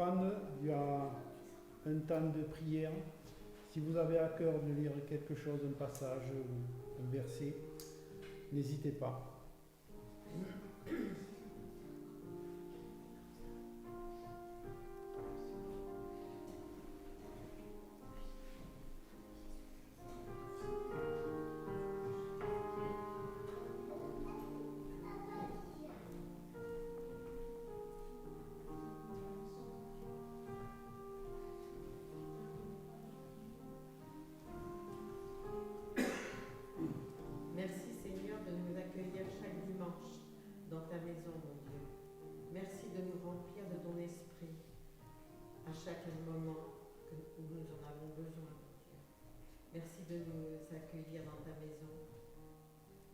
reprendre, il y a un temps de prière. Si vous avez à cœur de lire quelque chose, un passage ou un verset, n'hésitez pas. Merci Seigneur de nous accueillir chaque dimanche dans ta maison, mon Dieu. Merci de nous remplir de ton esprit à chaque moment où nous en avons besoin, mon Dieu. Merci de nous accueillir dans ta maison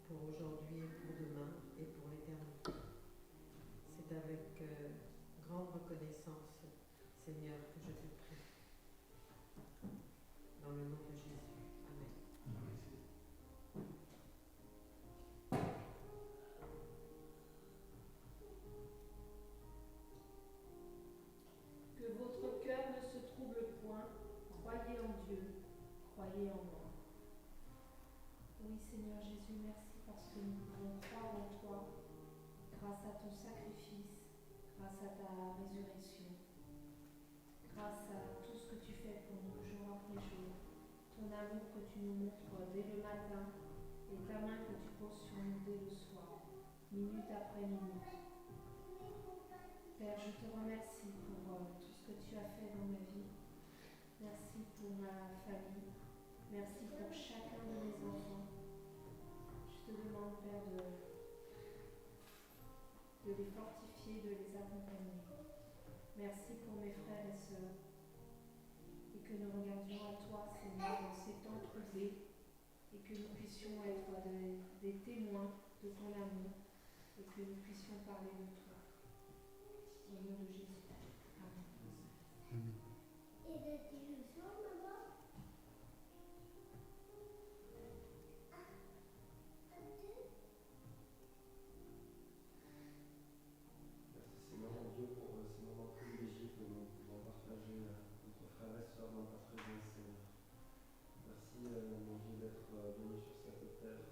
pour aujourd'hui et pour demain et pour l'éternité. C'est avec grande reconnaissance, Seigneur, que je te prie. Dans le nom de Jésus. Amen. Que votre cœur ne se trouble point, croyez en Dieu, croyez en moi. Oui Seigneur Jésus, merci parce que nous pouvons croire en toi, grâce à ton sacrifice, grâce à ta résurrection, grâce à tout ce que tu fais pour nous jour après jour, ton amour que tu nous montres dès le matin et ta main que tu poses sur nous dès le soir, minute après minute. Père, je te remercie pour tout ce que tu as fait dans ma vie. Merci pour ma famille. Merci pour chacun de mes enfants. Je te demande, Père, de les fortifier, de les accompagner. Merci pour mes frères et sœurs. Et que nous regardions à toi, Seigneur, dans ces temps troublés. Et que nous puissions être des témoins de ton amour. Et que nous puissions parler de toi. Au nom de Jésus. Amen. Amen. Merci Seigneur mon Dieu pour ces moments privilégiés que nous pouvons partager entre frères et sœurs dans ta présence, Seigneur. Merci mon Dieu d'être venu sur cette terre,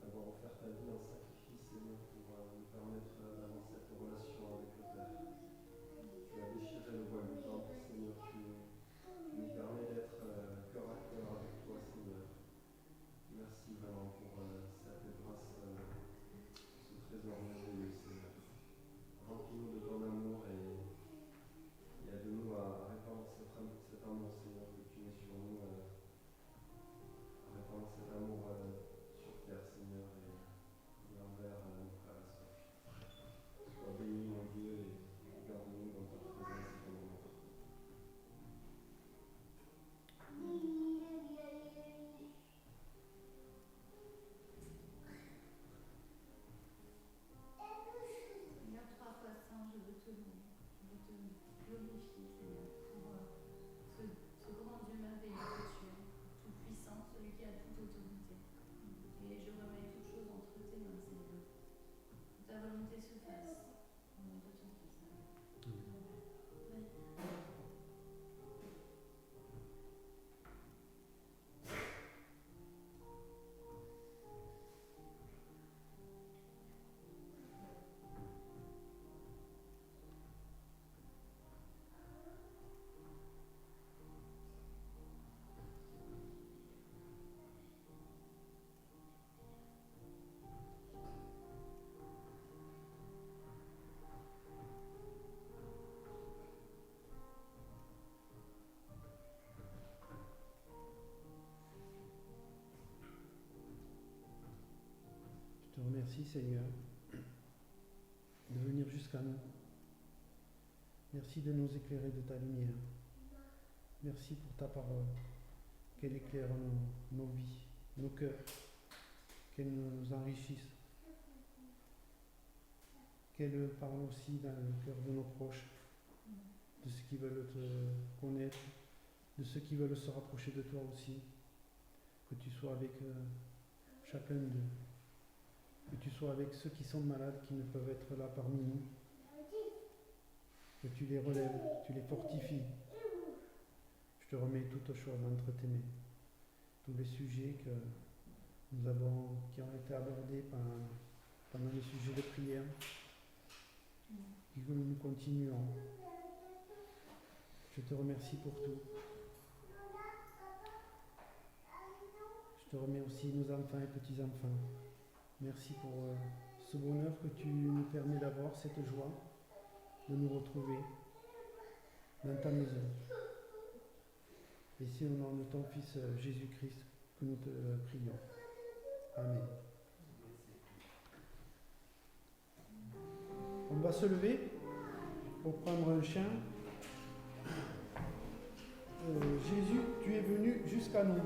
d'avoir offert ta vie en sacrifice, Seigneur, pour nous permettre d'avoir cette relation avec le Père. Tu as déchiré le voile du temple, Seigneur, tu nous permets d'être cœur à cœur avec toi, Seigneur. Merci vraiment pour cette grâce, ce trésor merveilleux, Seigneur. Remplis-nous de ton amour et aide-nous à répandre cet amour, Seigneur, que tu mets sur nous, à répandre cet amour sur terre, Seigneur, et envers nos frères et sœurs. Sois béni, mon Dieu, et garde-nous dans ta présence et ton amour. Seigneur, trois fois saint, je veux te louer, je veux te glorifier, Seigneur, pour ce grand Dieu merveilleux que tu es, tout puissant, celui qui a toute autorité. Et je remets toutes choses entre tes mains, Seigneur. Que ta volonté se fasse, au nom de ton Fils. Amen. Je te remercie, Seigneur, de venir jusqu'à nous. Merci de nous éclairer de ta lumière. Merci pour ta parole, qu'elle éclaire nos vies, nos cœurs, qu'elle nous enrichisse, qu'elle parle aussi dans le cœur de nos proches, de ceux qui veulent te connaître, de ceux qui veulent se rapprocher de toi aussi, que tu sois avec chacun d'eux, que tu sois avec ceux qui sont malades, qui ne peuvent être là parmi nous, que tu les relèves, que tu les fortifies. Je te remets toutes choses entre tes mains, tous les sujets qui ont été abordés pendant les sujets de prière, et que nous continuons. Je te remercie pour tout. Je te remets aussi nos enfants et petits-enfants. Merci pour ce bonheur que tu nous permets d'avoir, cette joie de nous retrouver dans ta maison. Et c'est au nom de ton Fils Jésus-Christ que nous te prions. Amen. On va se lever pour prendre un chant. Jésus, tu es venu jusqu'à nous.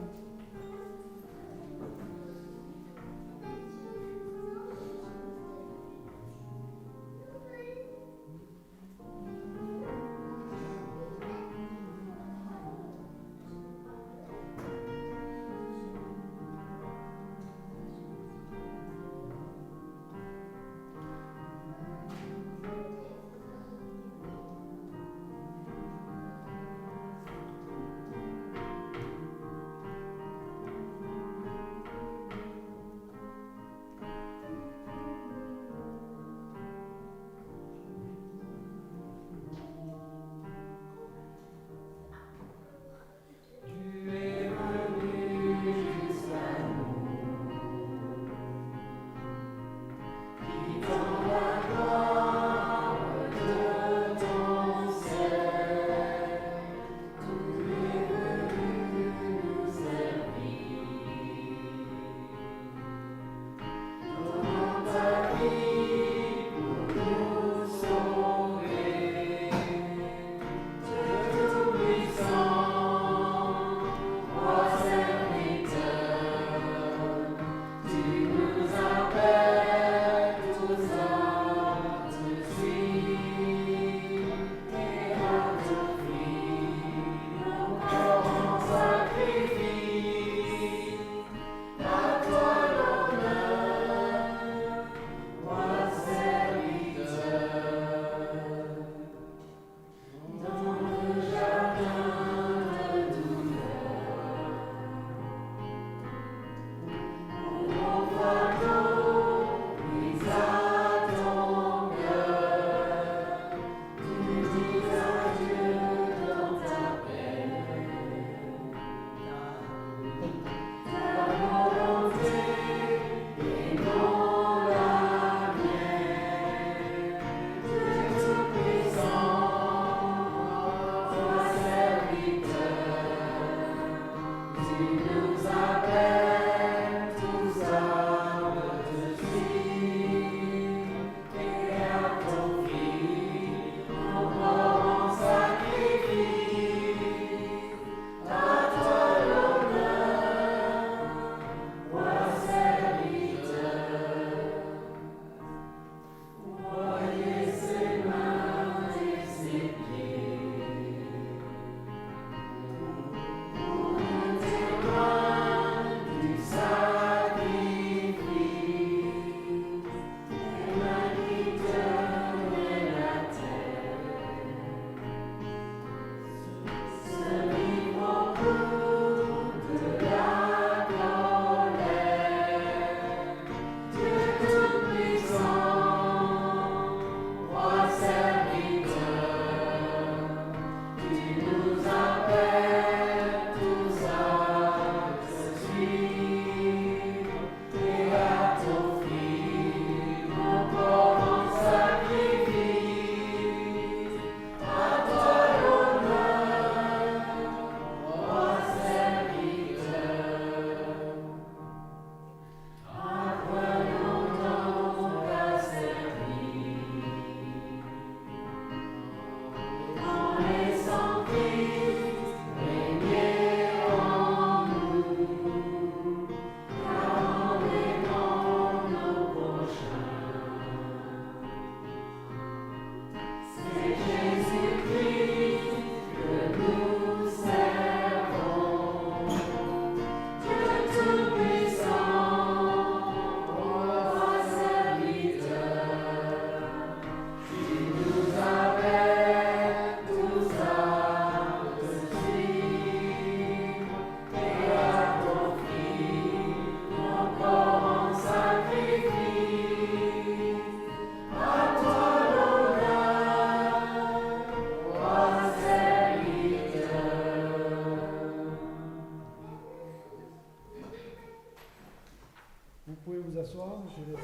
Vous pouvez vous asseoir, je laisse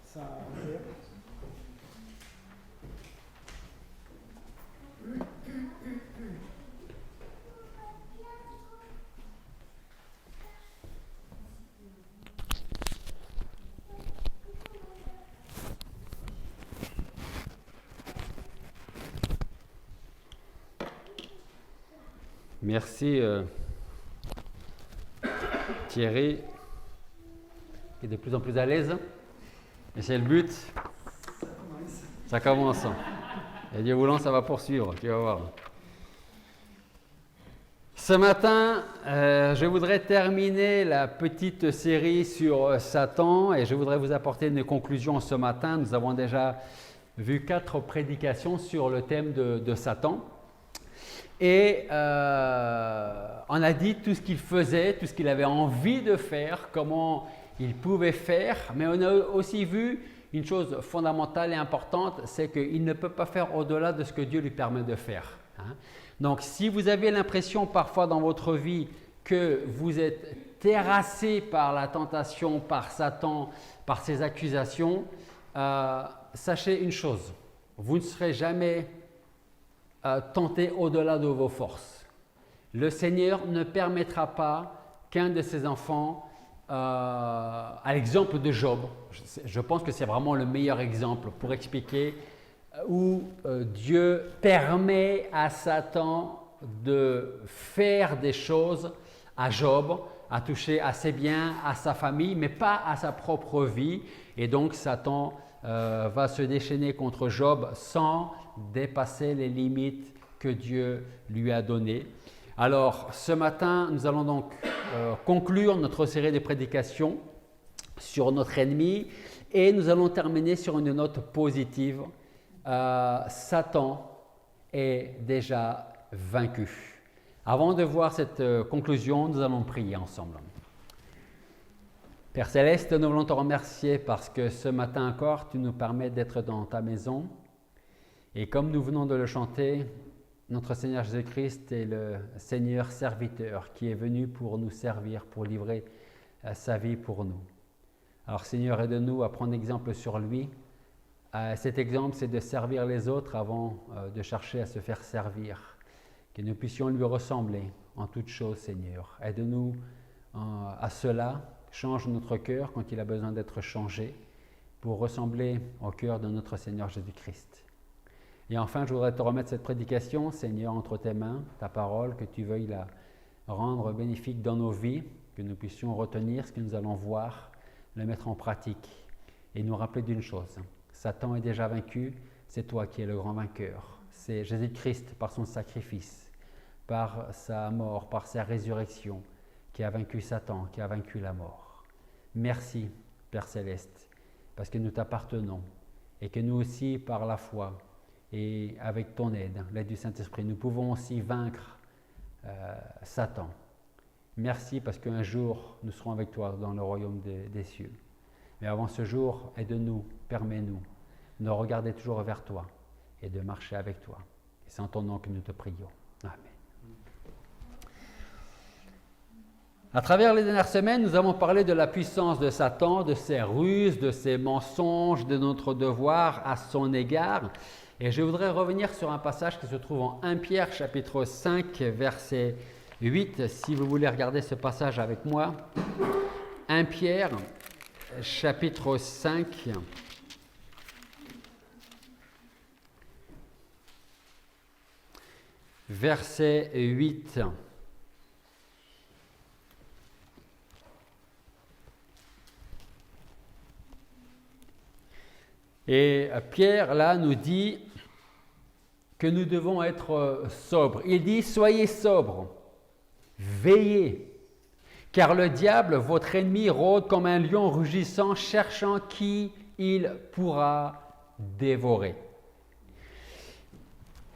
ça ouvert. Merci Thierry, qui est de plus en plus à l'aise. Et c'est le but. Ça commence. Et Dieu voulant, ça va poursuivre, tu vas voir. Ce matin, je voudrais terminer la petite série sur Satan et je voudrais vous apporter une conclusion ce matin. Nous avons déjà vu 4 prédications sur le thème de Satan. Et on a dit tout ce qu'il faisait, tout ce qu'il avait envie de faire, comment il pouvait faire, mais on a aussi vu une chose fondamentale et importante, c'est qu'il ne peut pas faire au-delà de ce que Dieu lui permet de faire. Donc si vous avez l'impression parfois dans votre vie que vous êtes terrassé par la tentation, par Satan, par ses accusations, sachez une chose, vous ne serez jamais tenter au-delà de vos forces. Le Seigneur ne permettra pas qu'un de ses enfants, à l'exemple de Job, je pense que c'est vraiment le meilleur exemple pour expliquer où Dieu permet à Satan de faire des choses à Job, à toucher à ses biens, à sa famille, mais pas à sa propre vie. Et donc Satan va se déchaîner contre Job sans dépasser les limites que Dieu lui a données. Alors, ce matin, nous allons donc conclure notre série de prédications sur notre ennemi et nous allons terminer sur une note positive. Satan est déjà vaincu. Avant de voir cette conclusion, nous allons prier ensemble. Père Céleste, nous voulons te remercier parce que ce matin encore, tu nous permets d'être dans ta maison. Et comme nous venons de le chanter, notre Seigneur Jésus-Christ est le Seigneur serviteur qui est venu pour nous servir, pour livrer sa vie pour nous. Alors Seigneur, aide-nous à prendre exemple sur lui. Cet exemple, c'est de servir les autres avant de chercher à se faire servir. Que nous puissions lui ressembler en toutes choses, Seigneur. Aide-nous à cela. Change notre cœur quand il a besoin d'être changé pour ressembler au cœur de notre Seigneur Jésus-Christ. Et enfin, je voudrais te remettre cette prédication, Seigneur, entre tes mains, ta parole, que tu veuilles la rendre bénéfique dans nos vies, que nous puissions retenir ce que nous allons voir, le mettre en pratique et nous rappeler d'une chose. Satan est déjà vaincu, c'est toi qui es le grand vainqueur. C'est Jésus-Christ par son sacrifice, par sa mort, par sa résurrection, qui a vaincu Satan, qui a vaincu la mort. Merci, Père Céleste, parce que nous t'appartenons et que nous aussi, par la foi et avec ton aide, l'aide du Saint-Esprit, nous pouvons aussi vaincre Satan. Merci parce qu'un jour, nous serons avec toi dans le royaume des cieux. Mais avant ce jour, aide-nous, permets-nous de regarder toujours vers toi et de marcher avec toi. Et c'est en ton nom que nous te prions. Amen. À travers les dernières semaines, nous avons parlé de la puissance de Satan, de ses ruses, de ses mensonges, de notre devoir à son égard. Et je voudrais revenir sur un passage qui se trouve en 1 Pierre, chapitre 5, verset 8. Si vous voulez regarder ce passage avec moi. 1 Pierre, chapitre 5. Verset 8. Et Pierre, là, nous dit que nous devons être sobres. Il dit, soyez sobres, veillez, car le diable, votre ennemi, rôde comme un lion rugissant, cherchant qui il pourra dévorer.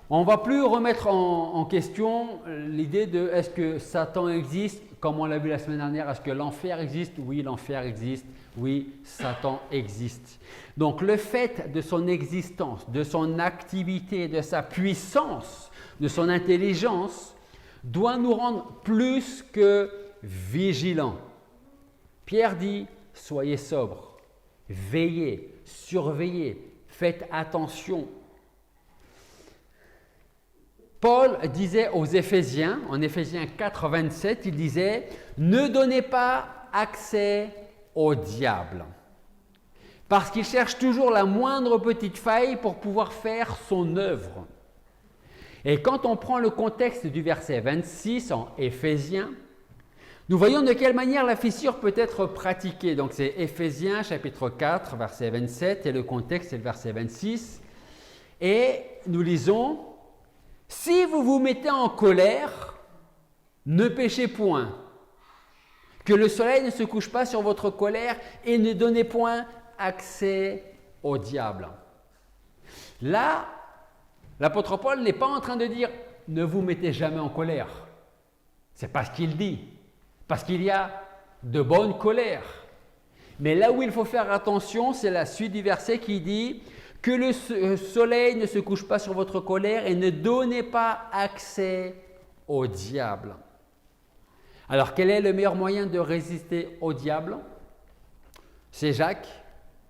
On ne va plus remettre en question l'idée de est-ce que Satan existe, comme on l'a vu la semaine dernière, est-ce que l'enfer existe? Oui, l'enfer existe. Oui, Satan existe. Donc le fait de son existence, de son activité, de sa puissance, de son intelligence, doit nous rendre plus que vigilants. Pierre dit, soyez sobres, veillez, surveillez, faites attention. Paul disait aux Éphésiens, en Éphésiens 4, 27, il disait « Ne donnez pas accès au diable, parce qu'il cherche toujours la moindre petite faille pour pouvoir faire son œuvre. » Et quand on prend le contexte du verset 26 en Éphésiens, nous voyons de quelle manière la fissure peut être pratiquée. Donc c'est Éphésiens chapitre 4, verset 27, et le contexte c'est le verset 26. Et nous lisons « Si vous vous mettez en colère, ne péchez point. Que le soleil ne se couche pas sur votre colère et ne donnez point accès au diable. » Là, l'apôtre Paul n'est pas en train de dire « Ne vous mettez jamais en colère ». C'est pas ce qu'il dit. Parce qu'il y a de bonnes colères. Mais là où il faut faire attention, c'est la suite du verset qui dit « Que le soleil ne se couche pas sur votre colère et ne donnez pas accès au diable. » Alors, quel est le meilleur moyen de résister au diable? C'est Jacques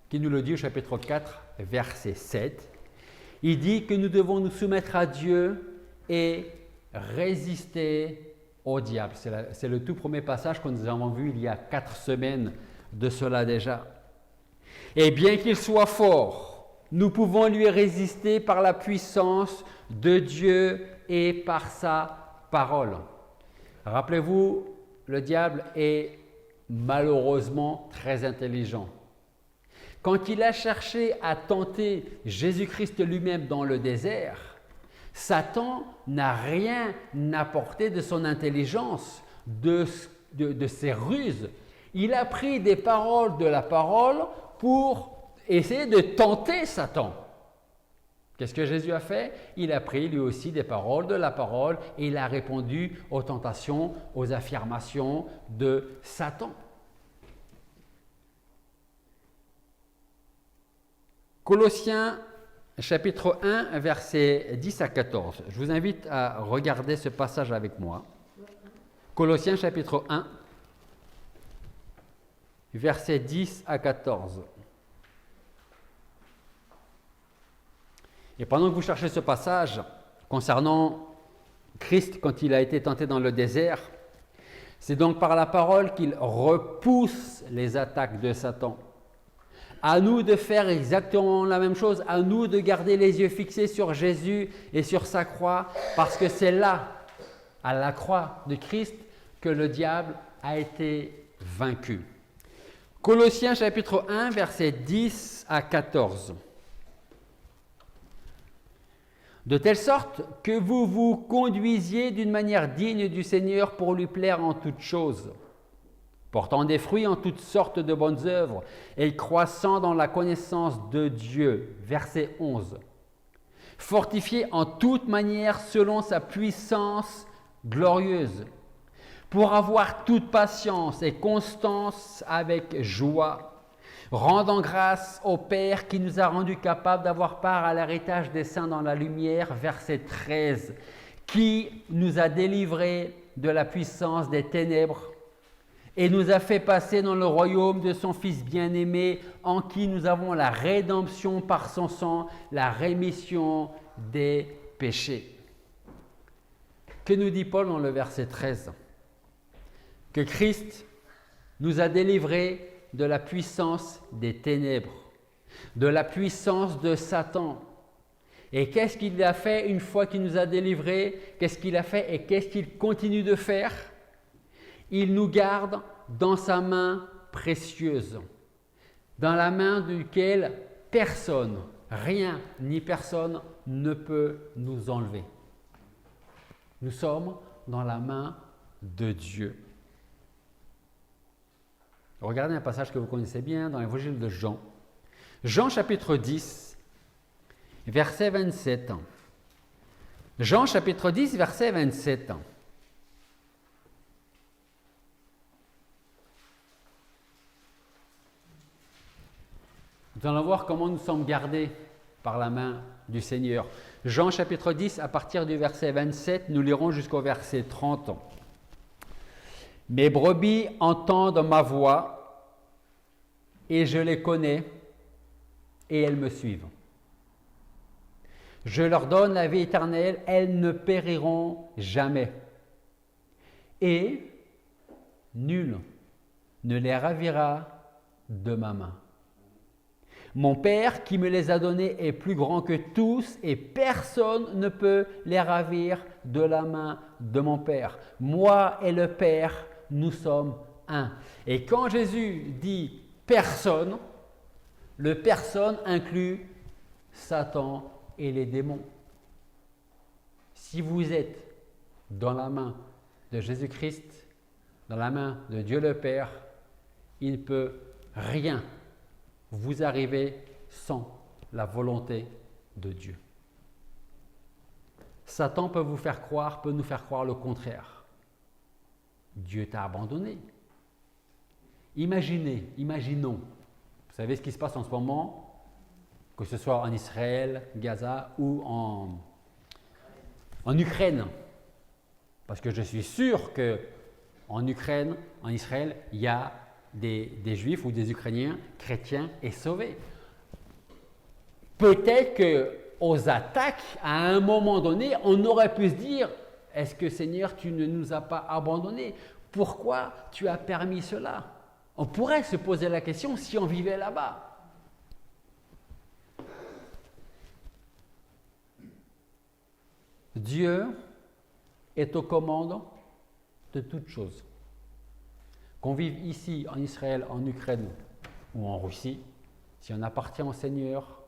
qui nous le dit au chapitre 4, verset 7. Il dit que nous devons nous soumettre à Dieu et résister au diable. C'est le tout premier passage que nous avons vu il y a 4 semaines de cela déjà. Et bien qu'il soit fort, nous pouvons lui résister par la puissance de Dieu et par sa parole. Rappelez-vous, le diable est malheureusement très intelligent. Quand il a cherché à tenter Jésus-Christ lui-même dans le désert, Satan n'a rien apporté de son intelligence, de ses ruses. Il a pris des paroles de la parole pour essayer de tenter Satan. Qu'est-ce que Jésus a fait? Il a pris lui aussi des paroles de la parole et il a répondu aux tentations, aux affirmations de Satan. Colossiens chapitre 1, versets 10 à 14. Je vous invite à regarder ce passage avec moi. Colossiens chapitre 1, versets 10 à 14. Et pendant que vous cherchez ce passage concernant Christ quand il a été tenté dans le désert, c'est donc par la parole qu'il repousse les attaques de Satan. À nous de faire exactement la même chose, à nous de garder les yeux fixés sur Jésus et sur sa croix, parce que c'est là, à la croix de Christ, que le diable a été vaincu. Colossiens chapitre 1, versets 10 à 14. De telle sorte que vous vous conduisiez d'une manière digne du Seigneur pour lui plaire en toutes choses, portant des fruits en toutes sortes de bonnes œuvres et croissant dans la connaissance de Dieu. Verset 11. Fortifiés en toute manière selon sa puissance glorieuse, pour avoir toute patience et constance avec joie, rendant grâce au Père qui nous a rendus capables d'avoir part à l'héritage des saints dans la lumière. Verset 13. Qui nous a délivrés de la puissance des ténèbres et nous a fait passer dans le royaume de son Fils bien-aimé, en qui nous avons la rédemption par son sang, la rémission des péchés. Que nous dit Paul dans le verset 13? Que Christ nous a délivrés de la puissance des ténèbres, de la puissance de Satan. Et qu'est-ce qu'il a fait une fois qu'il nous a délivrés? Qu'est-ce qu'il a fait et qu'est-ce qu'il continue de faire? Il nous garde dans sa main précieuse, dans la main duquel personne, rien ni personne ne peut nous enlever. Nous sommes dans la main de Dieu. Regardez un passage que vous connaissez bien dans l'évangile de Jean. Jean chapitre 10, verset 27. Jean chapitre 10, verset 27. Nous allons voir comment nous sommes gardés par la main du Seigneur. Jean chapitre 10, à partir du verset 27, nous lirons jusqu'au verset 30. « Mes brebis entendent ma voix, et je les connais, et elles me suivent. Je leur donne la vie éternelle, elles ne périront jamais. Et nul ne les ravira de ma main. Mon Père qui me les a donnés est plus grand que tous et personne ne peut les ravir de la main de mon Père. Moi et le Père, nous sommes un. Et quand Jésus dit personne, le personne inclut Satan et les démons. Si vous êtes dans la main de Jésus-Christ, dans la main de Dieu le Père, il ne peut rien vous arriver sans la volonté de Dieu. Satan peut nous faire croire le contraire. Dieu t'a abandonné. Imaginons, vous savez ce qui se passe en ce moment, que ce soit en Israël, Gaza ou en Ukraine. Parce que je suis sûr qu'en Ukraine, en Israël, il y a des Juifs ou des Ukrainiens chrétiens et sauvés. Peut-être qu'aux attaques, à un moment donné, on aurait pu se dire « Est-ce que Seigneur, tu ne nous as pas abandonnés? Pourquoi tu as permis cela ?» On pourrait se poser la question si on vivait là-bas. Dieu est aux commandes de toutes choses. Qu'on vive ici, en Israël, en Ukraine ou en Russie, si on appartient au Seigneur,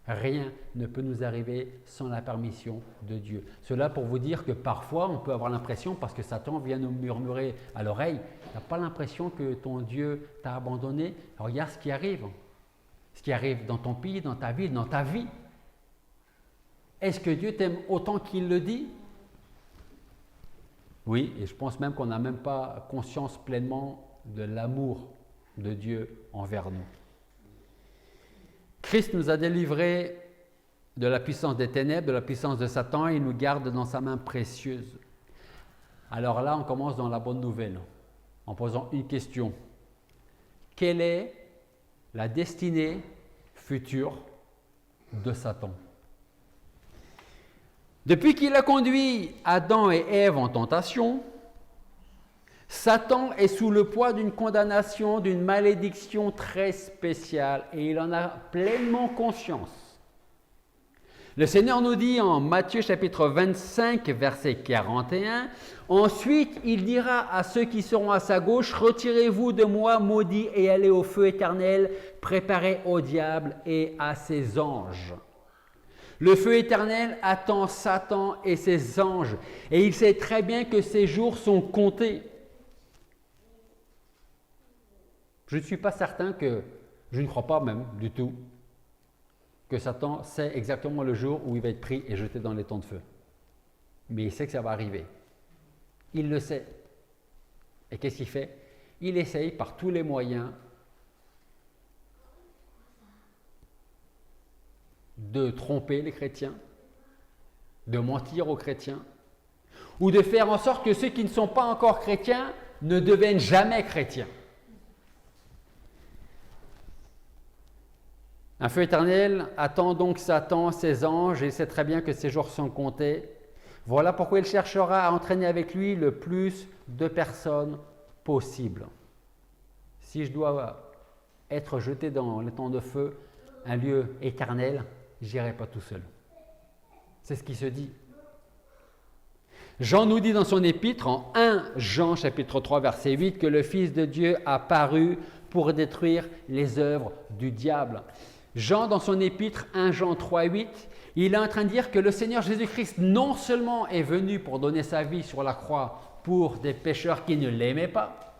rien ne peut nous arriver sans la permission de Dieu. Cela pour vous dire que parfois, on peut avoir l'impression, parce que Satan vient nous murmurer à l'oreille, tu n'as pas l'impression que ton Dieu t'a abandonné. Alors, regarde ce qui arrive dans ton pays, dans ta ville, dans ta vie. Est-ce que Dieu t'aime autant qu'il le dit? Oui, et je pense même qu'on n'a même pas conscience pleinement de l'amour de Dieu envers nous. Christ nous a délivrés de la puissance des ténèbres, de la puissance de Satan, et il nous garde dans sa main précieuse. Alors là, on commence dans la bonne nouvelle, en posant une question. Quelle est la destinée future de Satan? Depuis qu'il a conduit Adam et Ève en tentation, Satan est sous le poids d'une condamnation, d'une malédiction très spéciale et il en a pleinement conscience. Le Seigneur nous dit en Matthieu chapitre 25, verset 41, « Ensuite, il dira à ceux qui seront à sa gauche, « Retirez-vous de moi, maudits, et allez au feu éternel, préparé au diable et à ses anges. » Le feu éternel attend Satan et ses anges, et il sait très bien que ses jours sont comptés. Je ne suis pas certain je ne crois pas même du tout, que Satan sait exactement le jour où il va être pris et jeté dans les temps de feu. Mais il sait que ça va arriver. Il le sait. Et qu'est-ce qu'il fait? Il essaye par tous les moyens de tromper les chrétiens, de mentir aux chrétiens, ou de faire en sorte que ceux qui ne sont pas encore chrétiens ne deviennent jamais chrétiens. Un feu éternel attend donc Satan, ses anges, et il sait très bien que ses jours sont comptés. Voilà pourquoi il cherchera à entraîner avec lui le plus de personnes possible. Si je dois être jeté dans les temps de feu, un lieu éternel, j'irai pas tout seul. C'est ce qui se dit. Jean nous dit dans son épître, en 1 Jean chapitre 3 verset 8, que le Fils de Dieu a paru pour détruire les œuvres du diable. Jean, dans son épître 1 Jean 3, 8, il est en train de dire que le Seigneur Jésus-Christ non seulement est venu pour donner sa vie sur la croix pour des pécheurs qui ne l'aimaient pas,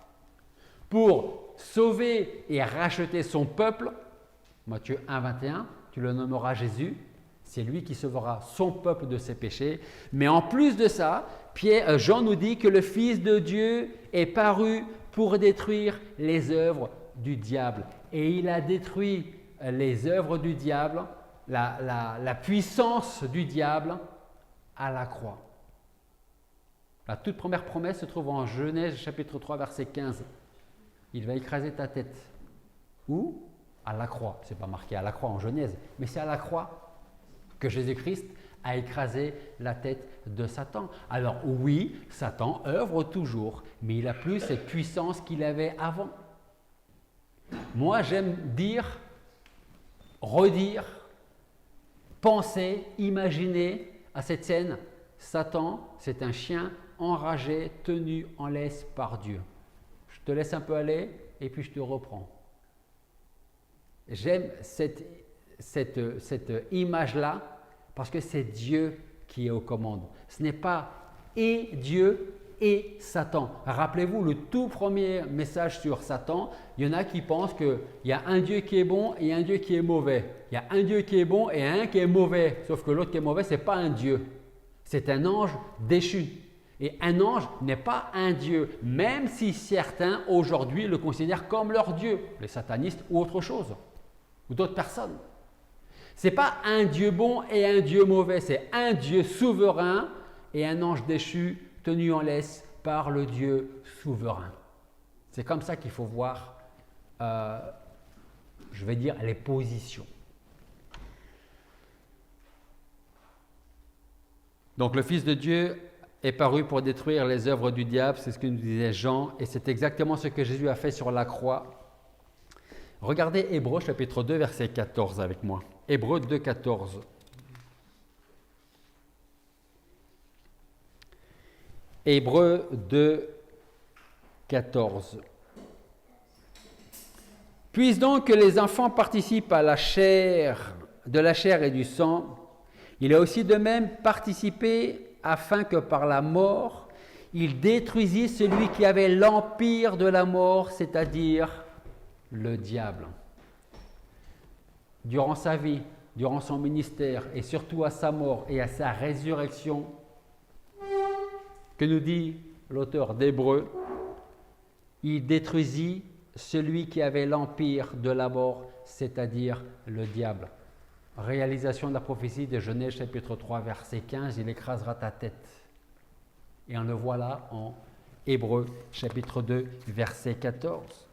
pour sauver et racheter son peuple, Matthieu 1, 21, tu le nommeras Jésus, c'est lui qui sauvera son peuple de ses péchés. Mais en plus de ça, Jean nous dit que le Fils de Dieu est paru pour détruire les œuvres du diable. Et il a détruit les œuvres du diable, la puissance du diable à la croix. La toute première promesse se trouve en Genèse chapitre 3 verset 15. Il va écraser ta tête. Où? À la croix. Ce n'est pas marqué à la croix en Genèse, mais c'est à la croix que Jésus-Christ a écrasé la tête de Satan. Alors oui, Satan œuvre toujours, mais il n'a plus cette puissance qu'il avait avant. Moi, j'aime dire, redire, penser, imaginer à cette scène. Satan, c'est un chien enragé, tenu en laisse par Dieu. Je te laisse un peu aller et puis je te reprends. J'aime cette image-là parce que c'est Dieu qui est aux commandes. Ce n'est pas et Dieu et Satan. Rappelez-vous, le tout premier message sur Satan, il y en a qui pensent qu'il y a un Dieu qui est bon et un Dieu qui est mauvais. Il y a un Dieu qui est bon et un qui est mauvais. Sauf que l'autre qui est mauvais, ce n'est pas un Dieu. C'est un ange déchu. Et un ange n'est pas un Dieu, même si certains aujourd'hui le considèrent comme leur Dieu, les satanistes ou autre chose, ou d'autres personnes. Ce n'est pas un Dieu bon et un Dieu mauvais, c'est un Dieu souverain et un ange déchu tenu en laisse par le Dieu souverain. C'est comme ça qu'il faut voir, je vais dire, les positions. Donc le Fils de Dieu est paru pour détruire les œuvres du diable, c'est ce que nous disait Jean, et c'est exactement ce que Jésus a fait sur la croix. Regardez Hébreux chapitre 2, verset 14 avec moi. Hébreux 2, 14. Hébreux 2, 14. Puisse donc que les enfants participent à la chair, de la chair et du sang, il a aussi de même participé afin que par la mort, il détruisit celui qui avait l'empire de la mort, c'est-à-dire le diable. Durant sa vie, durant son ministère et surtout à sa mort et à sa résurrection, que nous dit l'auteur d'Hébreux, il détruisit celui qui avait l'empire de la mort, c'est-à-dire le diable. Réalisation de la prophétie de Genèse chapitre 3 verset 15, il écrasera ta tête. Et on le voit là en Hébreux chapitre 2 verset 14.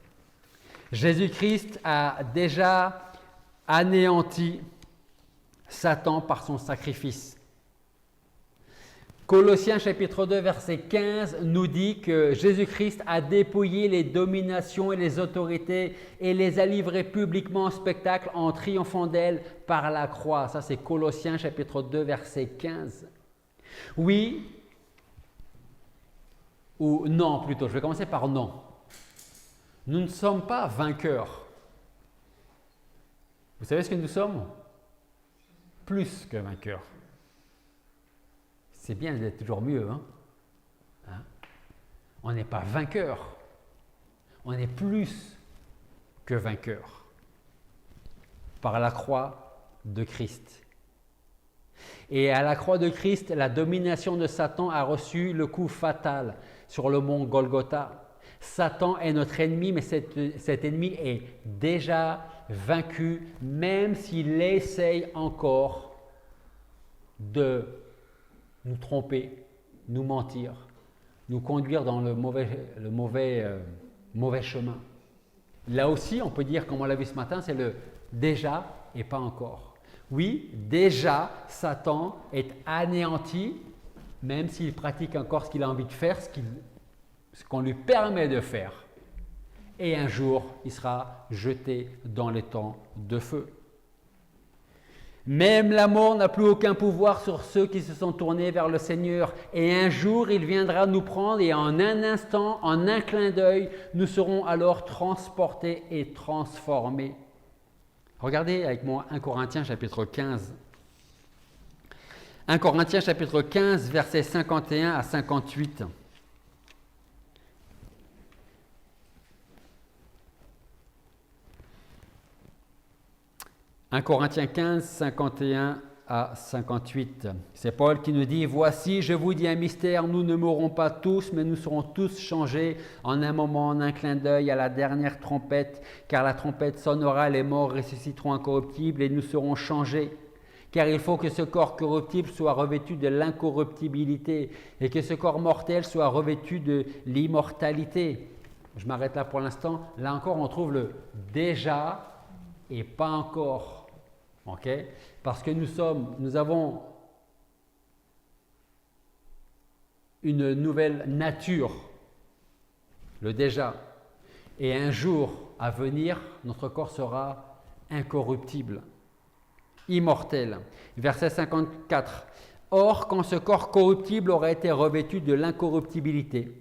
Jésus-Christ a déjà anéanti Satan par son sacrifice. Colossiens chapitre 2 verset 15 nous dit que Jésus-Christ a dépouillé les dominations et les autorités et les a livrées publiquement en spectacle en triomphant d'elles par la croix. Ça c'est Colossiens chapitre 2 verset 15. Oui, ou non plutôt, je vais commencer par non. Nous ne sommes pas vainqueurs. Vous savez ce que nous sommes? Plus que vainqueurs. C'est bien d'être toujours mieux. Hein? On n'est pas vainqueur. On est plus que vainqueur. Par la croix de Christ. Et à la croix de Christ, la domination de Satan a reçu le coup fatal sur le mont Golgotha. Satan est notre ennemi, mais cet ennemi est déjà vaincu, même s'il essaye encore de nous tromper, nous mentir, nous conduire dans le mauvais chemin. Là aussi, on peut dire, comme on l'a vu ce matin, c'est le déjà et pas encore. Oui, déjà, Satan est anéanti, même s'il pratique encore ce qu'il a envie de faire, ce qu'on lui permet de faire. Et un jour, il sera jeté dans les temps de feu. Même la mort n'a plus aucun pouvoir sur ceux qui se sont tournés vers le Seigneur. Et un jour, il viendra nous prendre et en un instant, en un clin d'œil, nous serons alors transportés et transformés. Regardez avec moi 1 Corinthiens chapitre 15. 1 Corinthiens chapitre 15, versets 51 à 58. 1 Corinthiens 15, 51 à 58. C'est Paul qui nous dit « Voici, je vous dis un mystère, nous ne mourrons pas tous, mais nous serons tous changés en un moment, en un clin d'œil, à la dernière trompette, car la trompette sonnera, les morts ressusciteront incorruptibles et nous serons changés. Car il faut que ce corps corruptible soit revêtu de l'incorruptibilité et que ce corps mortel soit revêtu de l'immortalité. je m'arrête là pour l'instant. Là encore, on trouve le déjà et pas encore. Ok? Parce que nous avons une nouvelle nature, le déjà. Et un jour à venir, notre corps sera incorruptible, immortel. Verset 54. Or, quand ce corps corruptible aura été revêtu de l'incorruptibilité,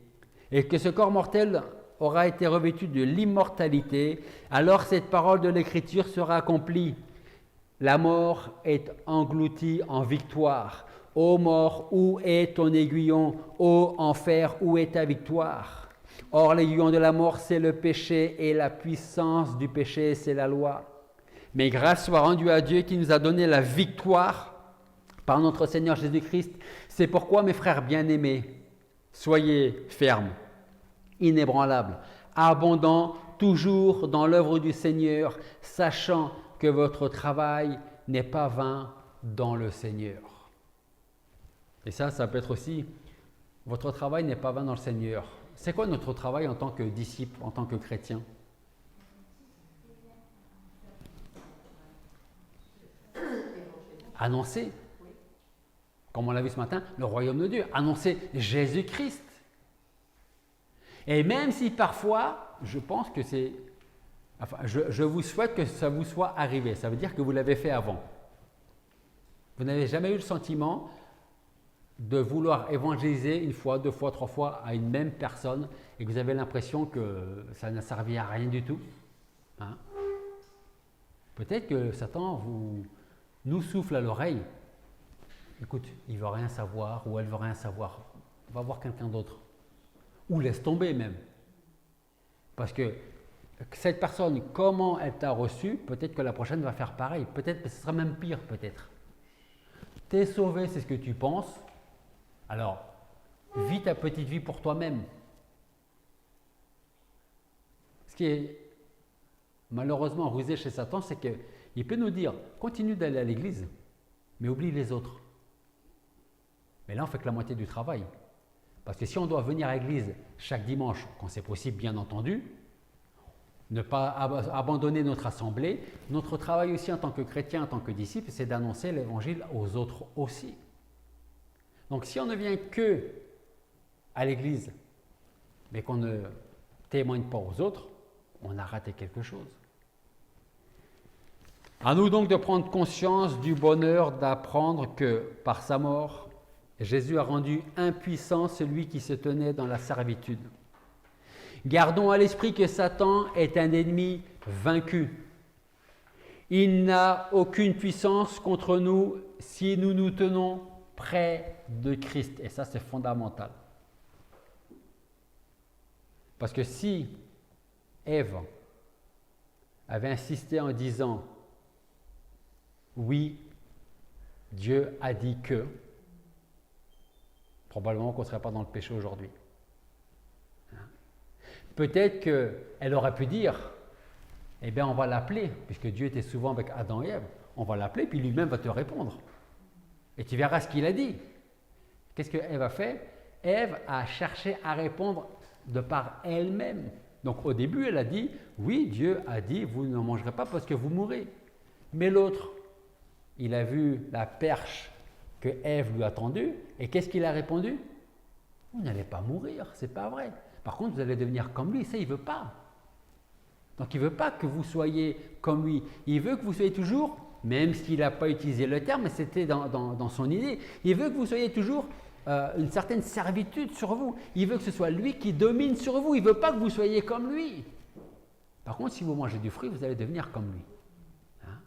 et que ce corps mortel aura été revêtu de l'immortalité, alors cette parole de l'Écriture sera accomplie. La mort est engloutie en victoire. Ô mort, où est ton aiguillon? Ô enfer, où est ta victoire? Or, l'aiguillon de la mort, c'est le péché, et la puissance du péché, c'est la loi. Mais grâce soit rendue à Dieu qui nous a donné la victoire par notre Seigneur Jésus-Christ. C'est pourquoi, mes frères bien-aimés, soyez fermes, inébranlables, abondants, toujours dans l'œuvre du Seigneur, sachant que votre travail n'est pas vain dans le Seigneur. Et ça peut être aussi, votre travail n'est pas vain dans le Seigneur. C'est quoi notre travail en tant que disciple, en tant que chrétien? Annoncer, comme on l'a vu ce matin, le royaume de Dieu. Annoncer Jésus-Christ. Et même si parfois, je pense que c'est... Enfin, je vous souhaite que ça vous soit arrivé. Ça veut dire que vous l'avez fait avant. Vous n'avez jamais eu le sentiment de vouloir évangéliser une fois, deux fois, trois fois à une même personne et que vous avez l'impression que ça n'a servi à rien du tout. Hein? Peut-être que Satan nous souffle à l'oreille. Écoute, il ne veut rien savoir ou elle ne veut rien savoir. Va voir quelqu'un d'autre. Ou laisse tomber même. Parce que cette personne, comment elle t'a reçu, peut-être que la prochaine va faire pareil. Peut-être que ce sera même pire, peut-être. T'es sauvé, c'est ce que tu penses. Alors, vis ta petite vie pour toi-même. Ce qui est malheureusement rusé chez Satan, c'est qu'il peut nous dire, continue d'aller à l'église, mais oublie les autres. Mais là, on fait que la moitié du travail. Parce que si on doit venir à l'église chaque dimanche, quand c'est possible, bien entendu, ne pas abandonner notre assemblée, notre travail aussi en tant que chrétien, en tant que disciple, c'est d'annoncer l'évangile aux autres aussi. Donc si on ne vient que à l'église, mais qu'on ne témoigne pas aux autres, on a raté quelque chose. À nous donc de prendre conscience du bonheur d'apprendre que par sa mort, Jésus a rendu impuissant celui qui se tenait dans la servitude. Gardons à l'esprit que Satan est un ennemi vaincu. Il n'a aucune puissance contre nous si nous nous tenons près de Christ. Et ça, c'est fondamental. Parce que si Ève avait insisté en disant « Oui, Dieu a dit que », probablement qu'on ne serait pas dans le péché aujourd'hui. Peut-être qu'elle aurait pu dire, eh bien on va l'appeler, puisque Dieu était souvent avec Adam et Ève, on va l'appeler, puis lui-même va te répondre. Et tu verras ce qu'il a dit. Qu'est-ce que Ève a fait? Ève a cherché à répondre de par elle-même. Donc au début, elle a dit, oui, Dieu a dit, vous ne mangerez pas parce que vous mourrez. Mais l'autre, il a vu la perche que Ève lui a tendue, et qu'est-ce qu'il a répondu? Vous n'allez pas mourir, c'est pas vrai. Par contre, vous allez devenir comme lui, ça, il ne veut pas. Donc, il ne veut pas que vous soyez comme lui. Il veut que vous soyez toujours, même s'il n'a pas utilisé le terme, mais c'était dans son idée, il veut que vous soyez toujours une certaine servitude sur vous. Il veut que ce soit lui qui domine sur vous. Il ne veut pas que vous soyez comme lui. Par contre, si vous mangez du fruit, vous allez devenir comme lui. Hein?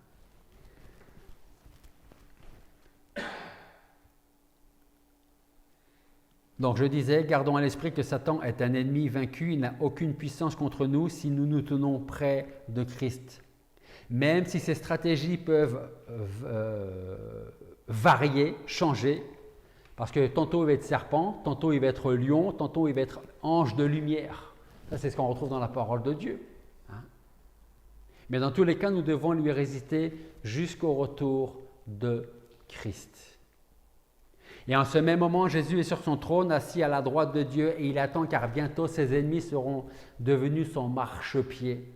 Donc je disais, gardons à l'esprit que Satan est un ennemi vaincu, il n'a aucune puissance contre nous si nous nous tenons près de Christ. Même si ses stratégies peuvent varier, changer, parce que tantôt il va être serpent, tantôt il va être lion, tantôt il va être ange de lumière. Ça c'est ce qu'on retrouve dans la parole de Dieu. Hein? Mais dans tous les cas, nous devons lui résister jusqu'au retour de Christ. Et en ce même moment, Jésus est sur son trône, assis à la droite de Dieu, et il attend car bientôt ses ennemis seront devenus son marchepied.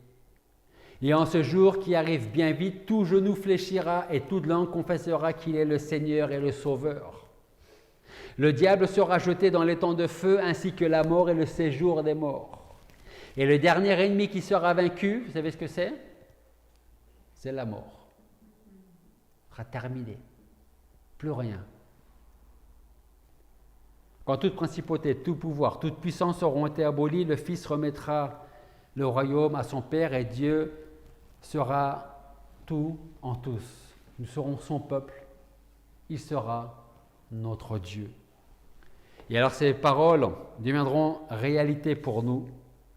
Et en ce jour qui arrive bien vite, tout genou fléchira et toute langue confessera qu'il est le Seigneur et le Sauveur. Le diable sera jeté dans l'étang de feu, ainsi que la mort et le séjour des morts. Et le dernier ennemi qui sera vaincu, vous savez ce que c'est? C'est la mort. Ce sera terminé. Plus rien. Quand toute principauté, tout pouvoir, toute puissance auront été abolis, le Fils remettra le royaume à son Père et Dieu sera tout en tous. Nous serons son peuple. Il sera notre Dieu. Et alors ces paroles deviendront réalité pour nous.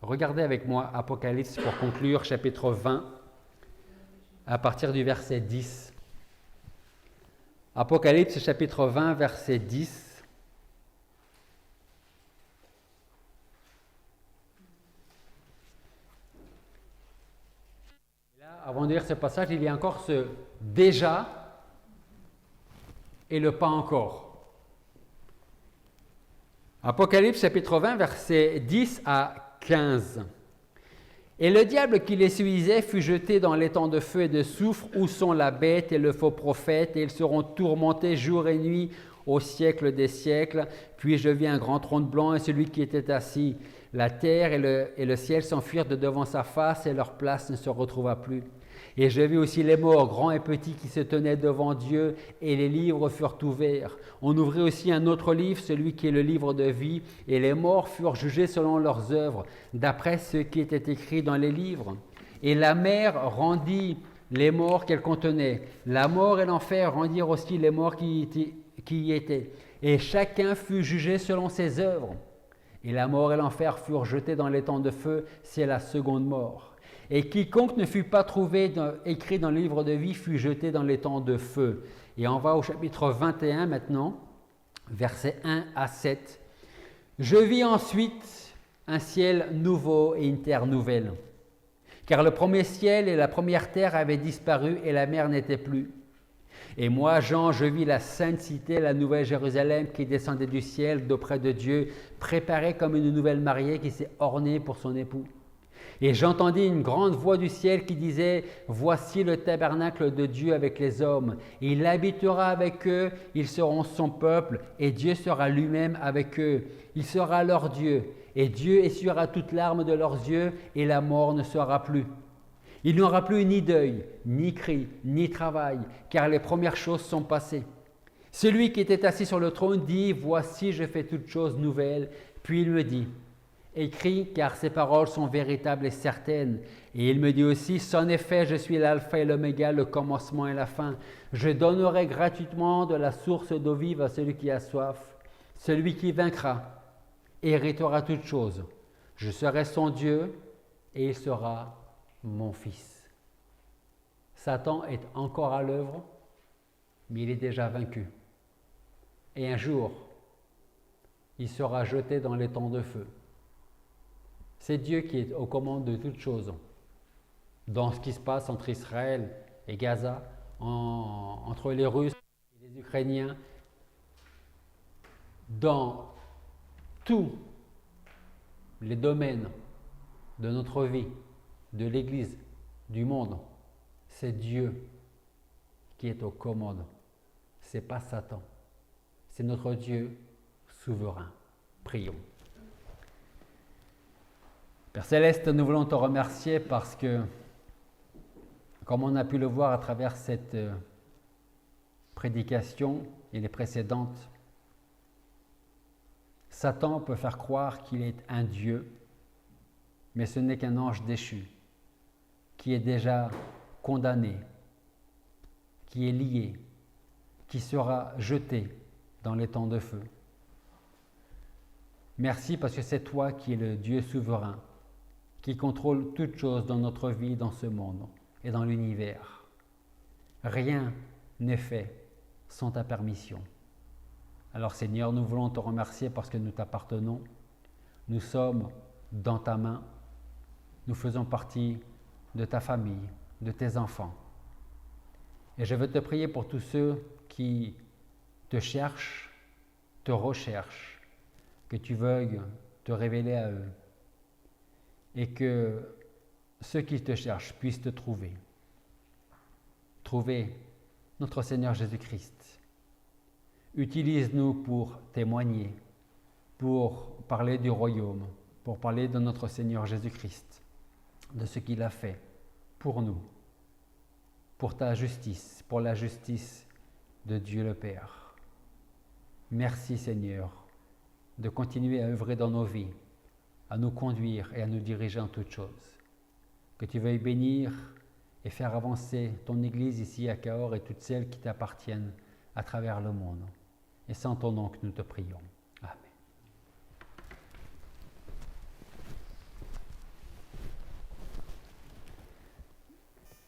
Regardez avec moi Apocalypse pour conclure, chapitre 20, à partir du verset 10. Apocalypse, chapitre 20, verset 10. Avant de lire ce passage, il y a encore ce déjà et le pas encore. Apocalypse chapitre 20, versets 10 à 15. Et le diable qui les séduisait fut jeté dans l'étang de feu et de soufre où sont la bête et le faux prophète, et ils seront tourmentés jour et nuit au siècle des siècles. Puis je vis un grand trône blanc et celui qui était assis. La terre et le ciel s'enfuirent de devant sa face et leur place ne se retrouva plus. Et je vis aussi les morts, grands et petits, qui se tenaient devant Dieu, et les livres furent ouverts. On ouvrit aussi un autre livre, celui qui est le livre de vie, et les morts furent jugés selon leurs œuvres, d'après ce qui était écrit dans les livres. Et la mer rendit les morts qu'elle contenait. La mort et l'enfer rendirent aussi les morts qui y étaient. Et chacun fut jugé selon ses œuvres. Et la mort et l'enfer furent jetés dans l'étang de feu, c'est la seconde mort. Et quiconque ne fut pas trouvé écrit dans le livre de vie fut jeté dans l'étang de feu. Et on va au chapitre 21 maintenant, versets 1 à 7. Je vis ensuite un ciel nouveau et une terre nouvelle. Car le premier ciel et la première terre avaient disparu et la mer n'était plus. Et moi, Jean, je vis la sainte cité, la nouvelle Jérusalem qui descendait du ciel d'auprès de Dieu, préparée comme une nouvelle mariée qui s'est ornée pour son époux. Et j'entendis une grande voix du ciel qui disait « Voici le tabernacle de Dieu avec les hommes. Il habitera avec eux, ils seront son peuple, et Dieu sera lui-même avec eux. Il sera leur Dieu, et Dieu essuiera toute larme de leurs yeux, et la mort ne sera plus. Il n'y aura plus ni deuil, ni cri, ni travail, car les premières choses sont passées. Celui qui était assis sur le trône dit « Voici, je fais toutes choses nouvelles. » Puis il me dit « Écris, car ces paroles sont véritables et certaines. » Et il me dit aussi « En effet, je suis l'alpha et l'oméga, le commencement et la fin. Je donnerai gratuitement de la source d'eau vive à celui qui a soif. Celui qui vaincra héritera toutes choses. Je serai son Dieu et il sera mon fils. » Satan est encore à l'œuvre, mais il est déjà vaincu. Et un jour, il sera jeté dans l'étang de feu. C'est Dieu qui est aux commandes de toutes choses. Dans ce qui se passe entre Israël et Gaza, entre les Russes et les Ukrainiens, dans tous les domaines de notre vie, de l'Église, du monde, c'est Dieu qui est aux commandes. Ce n'est pas Satan. C'est notre Dieu souverain. Prions. Père Céleste, nous voulons te remercier parce que, comme on a pu le voir à travers cette prédication et les précédentes, Satan peut faire croire qu'il est un Dieu, mais ce n'est qu'un ange déchu, qui est déjà condamné, qui est lié, qui sera jeté dans l'étang de feu. Merci parce que c'est toi qui es le Dieu souverain, qui contrôle toutes choses dans notre vie, dans ce monde et dans l'univers. Rien n'est fait sans ta permission. Alors Seigneur, nous voulons te remercier parce que nous t'appartenons. Nous sommes dans ta main. Nous faisons partie de ta famille, de tes enfants. Et je veux te prier pour tous ceux qui te cherchent, te recherchent, que tu veuilles te révéler à eux et que ceux qui te cherchent puissent te trouver. Trouver notre Seigneur Jésus-Christ. Utilise-nous pour témoigner, pour parler du royaume, pour parler de notre Seigneur Jésus-Christ, de ce qu'il a fait pour nous, pour ta justice, pour la justice de Dieu le Père. Merci Seigneur de continuer à œuvrer dans nos vies, à nous conduire et à nous diriger en toutes choses. Que tu veuilles bénir et faire avancer ton Église ici à Cahors et toutes celles qui t'appartiennent à travers le monde. Et c'est en ton nom que nous te prions.